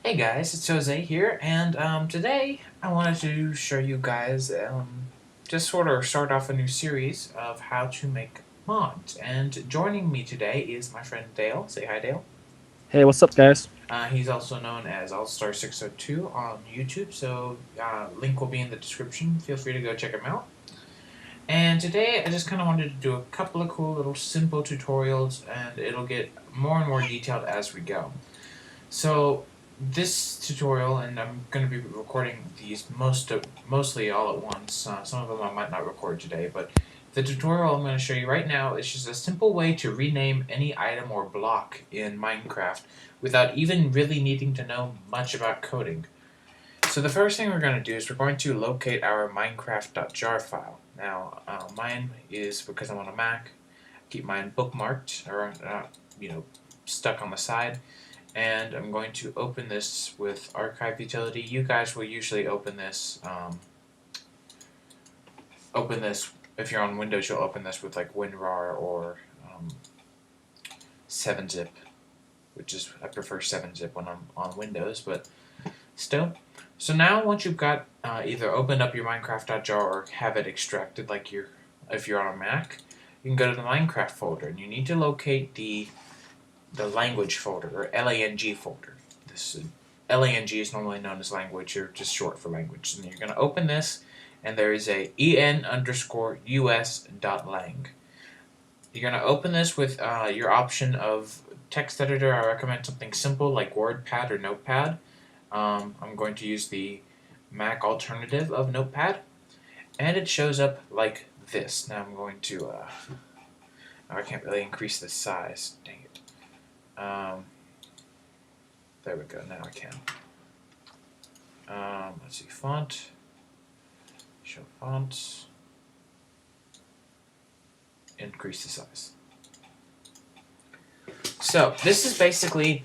Hey guys, it's Jose here, and today I wanted to show you guys just sort of start off a new series of how to make mods. And joining me today is my friend Dale. Say hi, Dale. Hey, what's up, guys? He's also known as AllStar602 on YouTube, so link will be in the description. Feel free to go check him out. And today I just kind of wanted to do a couple of cool little simple tutorials, and it'll get more and more detailed as we go. So this tutorial, and I'm going to be recording these mostly all at once. Some of them I might not record today, but the tutorial I'm going to show you right now is just a simple way to rename any item or block in Minecraft without even really needing to know much about coding. So the first thing we're going to do is we're going to locate our minecraft.jar file. Now, mine is, because I'm on a Mac, keep mine bookmarked or stuck on the side. And I'm going to open this with Archive Utility. You guys will usually open this. If you're on Windows, you'll open this with like WinRAR or 7-zip, which is I prefer 7-zip when I'm on Windows, but still. So now once you've got either opened up your Minecraft.jar or have it extracted, like if you're on a Mac, you can go to the Minecraft folder, and you need to locate the language folder, or LANG folder. This LANG is normally known as language, or just short for language. And you're going to open this, and there is a en_us.lang. You're going to open this with your option of text editor. I recommend something simple like WordPad or Notepad. I'm going to use the Mac alternative of Notepad, and it shows up like this. Now I'm going to. I can't really increase the size. Dang it. There we go. Now I can. Let's see. Font. Show fonts. Increase the size. So this is basically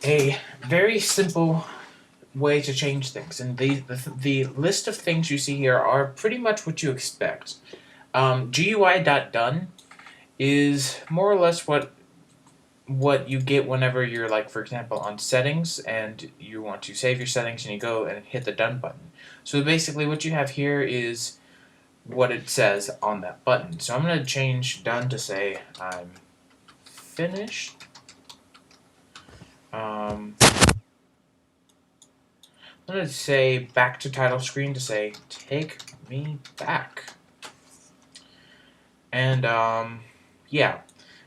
a very simple way to change things, and the list of things you see here are pretty much what you expect. GUI.done is more or less what you get whenever you're, like, for example, on settings and you want to save your settings and you go and hit the done button. So basically what you have here is what it says on that button. So I'm going to change done to say I'm finished. I'm going to say back to title screen to say take me back. And yeah.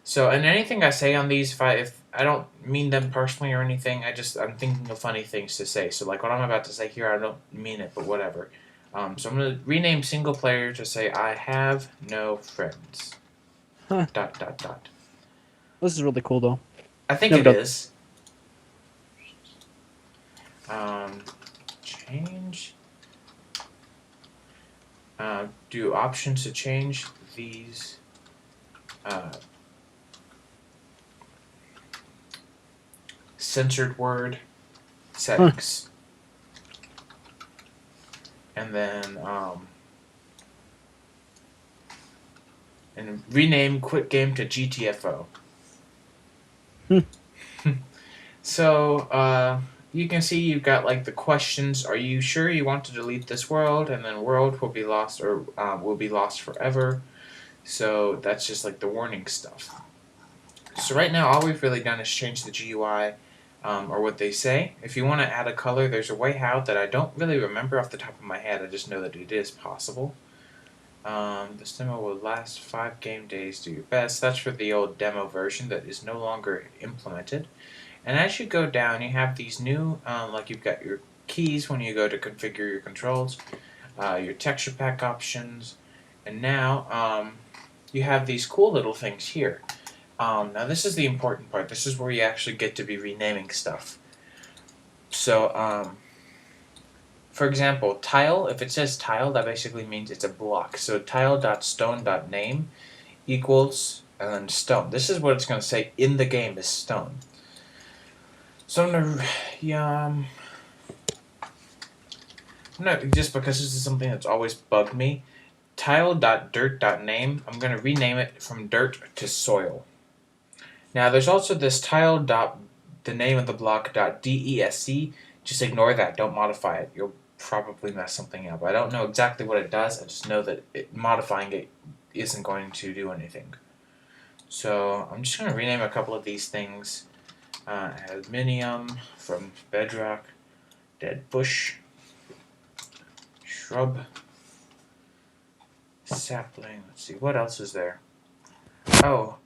So, and anything I say on these, if I don't mean them personally or anything, I'm thinking of funny things to say. So, like what I'm about to say here, I don't mean it, but whatever. So I'm gonna rename single player to say I have no friends. Huh. Dot dot dot. This is really cool, though. I think Never it done. is. Change. Do options to change these. Censored word Huh. settings. And then and rename quit game to GTFO. Hmm. So you can see you've got like the questions. Are you sure you want to delete this world? And then world will be lost, or will be lost forever. So that's just like the warning stuff. So right now all we've really done is change the GUI, or what they say. If you want to add a color, there's a way out that I don't really remember off the top of my head. I just know that it is possible. This demo will last 5 game days. Do your best. That's for the old demo version that is no longer implemented. And as you go down, you have these new, like you've got your keys when you go to configure your controls, your texture pack options, and now you have these cool little things here. Now this is the important part. This is where you actually get to be renaming stuff. So, for example, tile, if it says tile, that basically means it's a block. So tile.stone.name equals, and then stone. This is what it's going to say in the game is stone. So I'm gonna, just because this is something that's always bugged me, tile.dirt.name, I'm going to rename it from dirt to soil. Now there's also this tile. the name of the block .desc. Just ignore that. Don't modify it. You'll probably mess something up. I don't know exactly what it does. I just know that modifying it isn't going to do anything. So I'm just going to rename a couple of these things. Aluminium from Bedrock, Dead Bush, Shrub, Sapling. Let's see, what else is there? Oh,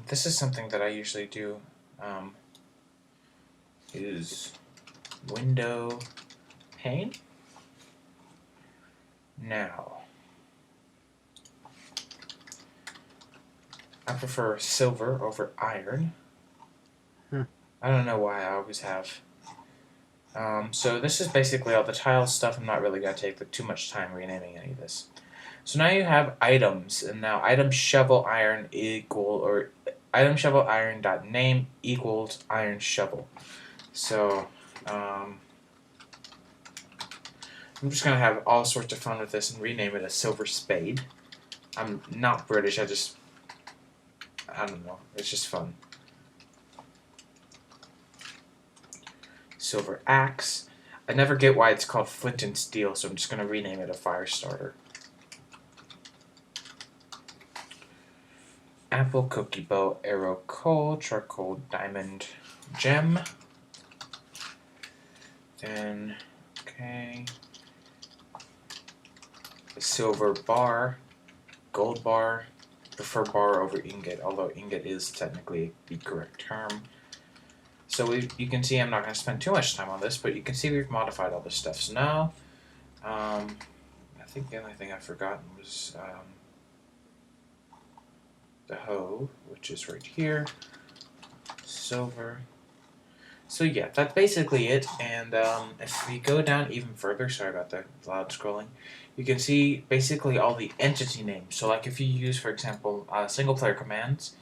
this is something that I usually do. Is window pane. Now, I prefer silver over iron. I don't know why, I always have. So this is basically all the tile stuff. I'm not really going to take too much time renaming any of this. So now you have items, and now item shovel iron equal, or item shovel iron dot name equals iron shovel. So I'm just going to have all sorts of fun with this and rename it a silver spade. I'm not British, I don't know, it's just fun. Silver axe. I never get why it's called flint and steel, so I'm just going to rename it a fire starter. Apple, cookie bow, arrow, coal, charcoal, diamond, gem. Then, okay. Silver bar, gold bar. Prefer bar over ingot, although ingot is technically the correct term. So you can see I'm not going to spend too much time on this, but you can see we've modified all this stuff. So now, I think the only thing I've forgotten was the hoe, which is right here. Silver. So yeah, that's basically it. And if we go down even further, sorry about the loud scrolling, you can see basically all the entity names. So like if you use, for example, single player commands,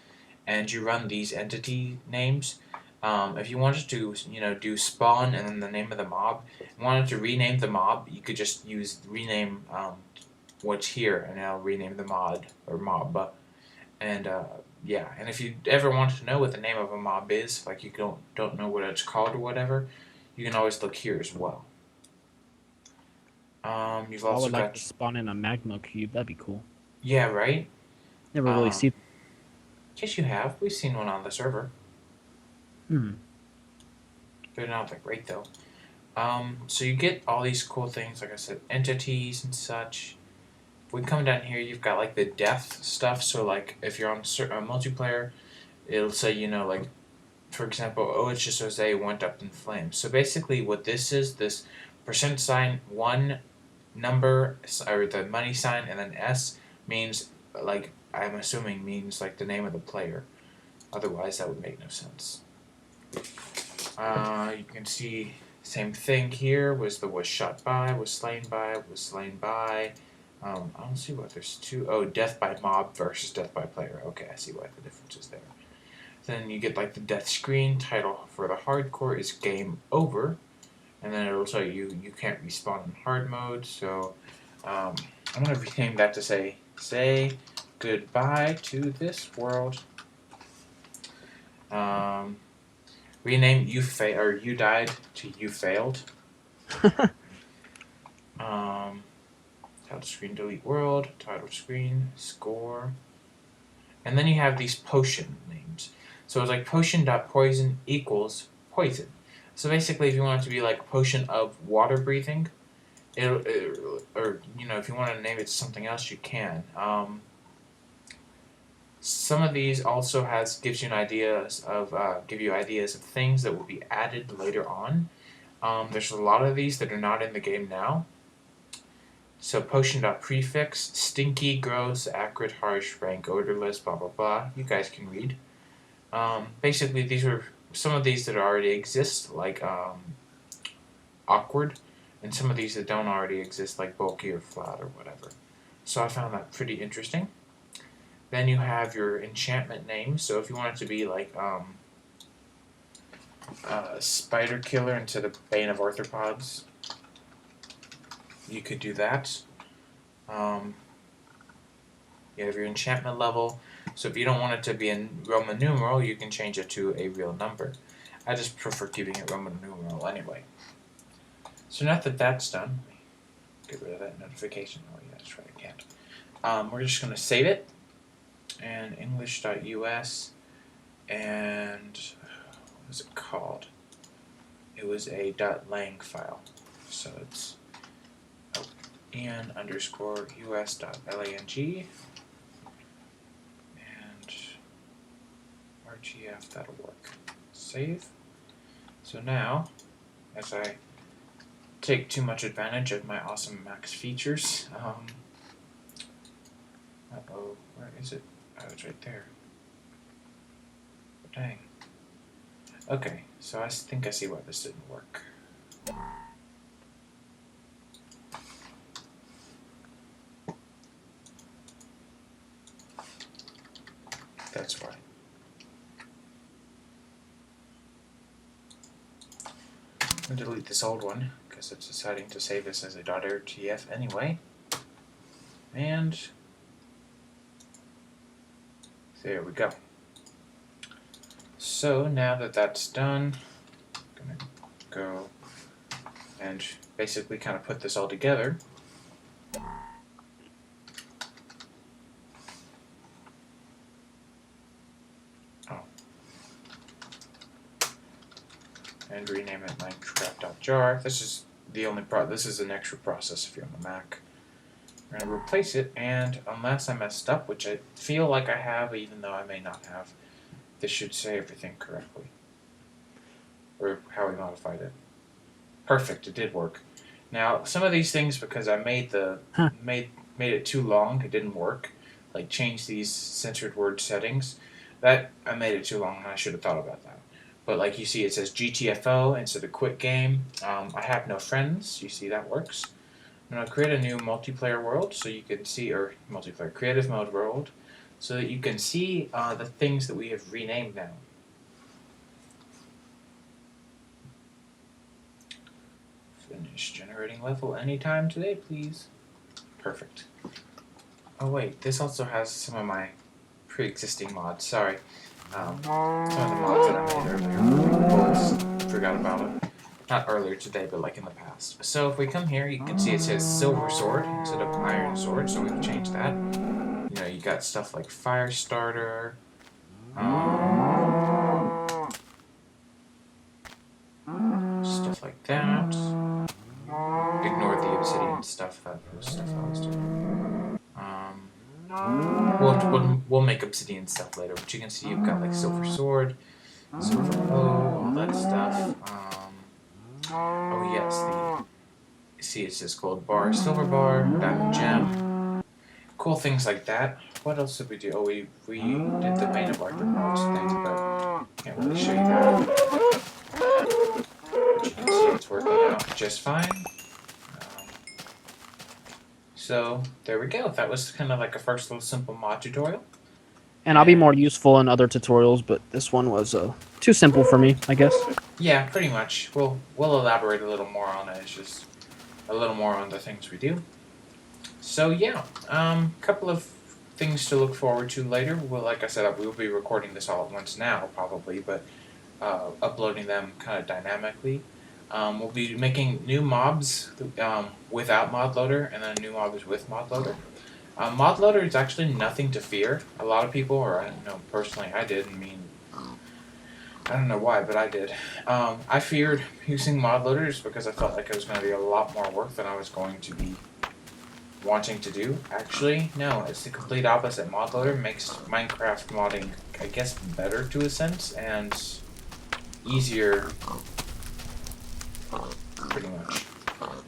and you run these entity names, if you wanted to, do spawn and then the name of the mob, and wanted to rename the mob, you could just use rename what's here, and it'll rename the mod or mob. And yeah, and if you ever want to know what the name of a mob is, like you don't know what it's called or whatever, you can always look here as well. You've I also would like got to spawn in a magma cube. That'd be cool. yeah, right. Never really see. Yes, you have. We've seen one on the server. Hmm. They're not that great though. So you get all these cool things, like I said, entities and such. If we come down here, you've got like the death stuff. So like if you're on multiplayer, it'll say like, for example, oh, it's just Jose went up in flames. So basically, what this is, this %1 number or the money sign and then S means like I'm assuming means like the name of the player. Otherwise, that would make no sense. You can see same thing here. Was shot by, was slain by, was slain by. I don't see what there's two. Oh, death by mob versus death by player. Okay, I see why the difference is there. Then you get like the death screen. Title for the hardcore is game over, and then it'll tell you you can't respawn in hard mode. So I'm gonna rename that to say goodbye to this world. Rename you died to you failed. Title screen delete world, title screen, score. And then you have these potion names. So it's like potion.poison equals poison. So basically if you want it to be like potion of water breathing, or if you want to name it something else you can. Some of these also gives you ideas of things that will be added later on. There's a lot of these that are not in the game now. So potion.prefix, stinky, gross, acrid, harsh, rank, odorless, blah blah blah. You guys can read. Basically, these are some of these that already exist, like awkward, and some of these that don't already exist, like bulky or flat or whatever. So I found that pretty interesting. Then you have your enchantment names. So if you want it to be like Spider Killer instead of Bane of Arthropods, you could do that. You have your enchantment level. So if you don't want it to be in Roman numeral, you can change it to a real number. I just prefer keeping it Roman numeral anyway. So now that that's done, get rid of that notification. Oh yeah, that's right, I can't. We're just gonna save it, and English.us, and what was it called? It was a .lang file, so it's en_us.lang, and rgf, that'll work. Save. So now, as I take too much advantage of my awesome Max features, uh-oh, where is it? Oh, it's right there. Dang. Okay, so I think I see why this didn't work. That's why. I'm gonna delete this old one because it's deciding to save this as a .rtf anyway. And there we go. So now that that's done, I'm gonna go and basically kind of put this all together. And rename it Minecraft.jar. This is the only this is an extra process if you're on the Mac. We're gonna replace it, and unless I messed up, which I feel like I have, even though I may not have, this should say everything correctly. Or how we modified it. Perfect, it did work. Now, some of these things, because I made made it too long, it didn't work. Like change these censored word settings. That I made it too long, and I should have thought about that. But like you see, it says GTFO instead of quit game. I have no friends. You see that works. I'm going to create a new multiplayer world so you can see, or multiplayer creative mode world, so that you can see the things that we have renamed now. Finish generating level anytime today, please. Perfect. Oh wait, this also has some of my pre-existing mods. Sorry. Some of the mods that I made earlier. Forgot about it. Not earlier today, but like in the past. So if we come here, you can see it says Silver Sword instead of Iron Sword, so we've changed that. You know, you got stuff like Fire Starter. Stuff like that. Ignore the obsidian stuff. That was stuff I was doing. We'll make obsidian stuff later, but you can see you've got like Silver Sword, Silver Bow, all that stuff. Oh yes, see it says Gold Bar, Silver Bar, Diamond Gem, cool things like that. What else did we do? Oh, we did the Vein of Arthur mods thing, but can't really show you that. But you can see it's working out just fine. So there we go. That was kind of like a first little simple mod tutorial. And I'll be more useful in other tutorials, but this one was too simple for me, I guess. Yeah, pretty much. We'll elaborate a little more on it. It's just a little more on the things we do. So yeah, couple of things to look forward to later. Well, like I said, we'll be recording this all at once now, probably, but uploading them kind of dynamically. We'll be making new mobs without ModLoader, and then new mobs with ModLoader. ModLoader is actually nothing to fear. A lot of people, or I know personally I did, I don't know why, but I did. I feared using ModLoaders because I felt like it was going to be a lot more work than I was going to be wanting to do. Actually, no, it's the complete opposite. ModLoader makes Minecraft modding, I guess, better to a sense, and easier, pretty much.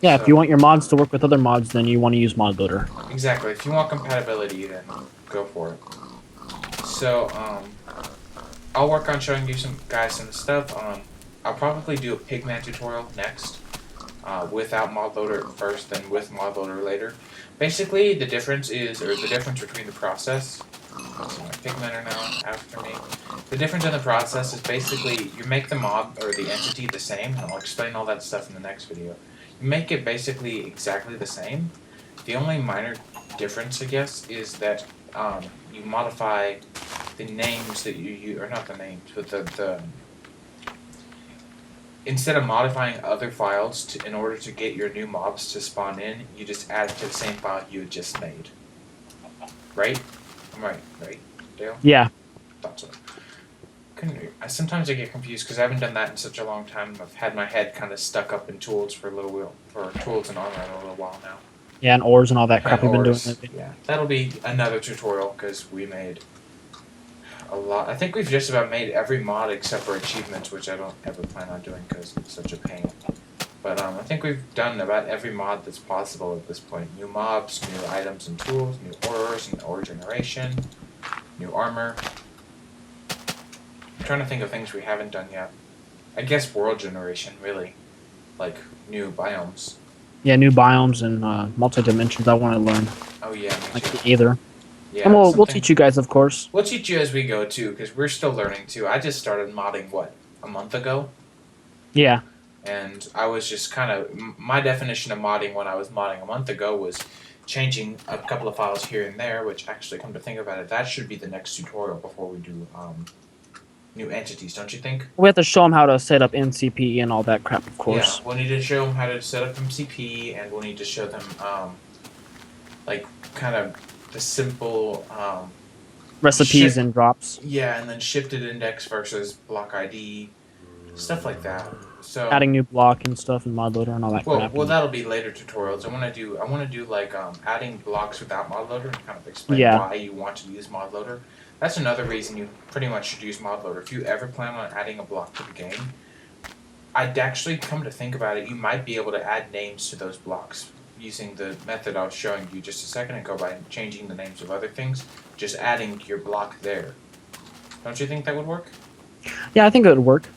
Yeah, So, if you want your mods to work with other mods, then you want to use ModLoader. Exactly. If you want compatibility, then go for it. So, I'll work on showing you some stuff. I'll probably do a Pigman tutorial next, without ModLoader first, then with ModLoader later. Basically, the difference between the process. So my Pigmen are now after me. The difference in the process is basically you make the mob or the entity the same, and I'll explain all that stuff in the next video. You make it basically exactly the same. The only minor difference, I guess, is that you modify the names that you use, or not the names, but instead of modifying other files in order to get your new mobs to spawn in, you just add it to the same file you had just made. Right? I'm right, Dale? Yeah. Thought so. Sometimes I get confused because I haven't done that in such a long time. I've had my head kind of stuck up in tools for tools and armor in a little while now. Yeah, and ores and all that crap And we've been doing ores. lately. Yeah, that'll be another tutorial because we made a lot. I think we've just about made every mod except for achievements, which I don't ever plan on doing because it's such a pain. But I think we've done about every mod that's possible at this point. New mobs, new items and tools, new ores and ore generation, new armor. I'm trying to think of things we haven't done yet. I guess world generation, really. Like, new biomes. Yeah, new biomes and multi-dimensions I want to learn. Oh yeah, me Like too. either. Yeah, And we'll something- teach you guys, of course. We'll teach you as we go, too, because we're still learning, too. I just started modding, a month ago? Yeah. And I was just kind of... My definition of modding when I was modding a month ago was changing a couple of files here and there, which actually, come to think about it, that should be the next tutorial before we do new entities, don't you think? We have to show them how to set up NCP and all that crap, of course. Yeah, we'll need to show them how to set up MCP, and we'll need to show them, like, kind of the simple, Recipes Shit. and drops. yeah, and then shifted index versus block ID, stuff like that. So Adding new block and stuff and mod loader and all that well, crap. that'll be later tutorials. I want to do like adding blocks without mod loader and kind of explain Yeah. why you want to use mod loader. That's another reason you pretty much should use mod loader. If you ever plan on adding a block to the game, I'd actually come to think about it, you might be able to add names to those blocks using the method I was showing you just a second ago by changing the names of other things, just adding your block there. Don't you think that would work? Yeah, I think it would work.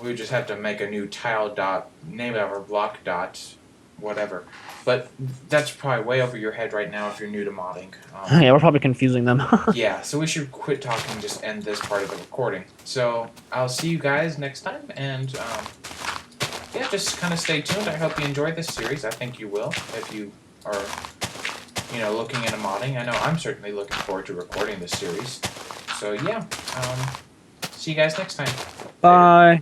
We would just have to make a new tile dot, name it our block dot, whatever. But that's probably way over your head right now if you're new to modding. Yeah, we're probably confusing them. Yeah, so we should quit talking and just end this part of the recording. So I'll see you guys next time, and yeah, just kind of stay tuned. I hope you enjoyed this series. I think you will if you are, looking into modding. I know I'm certainly looking forward to recording this series. So yeah, see you guys next time. Bye.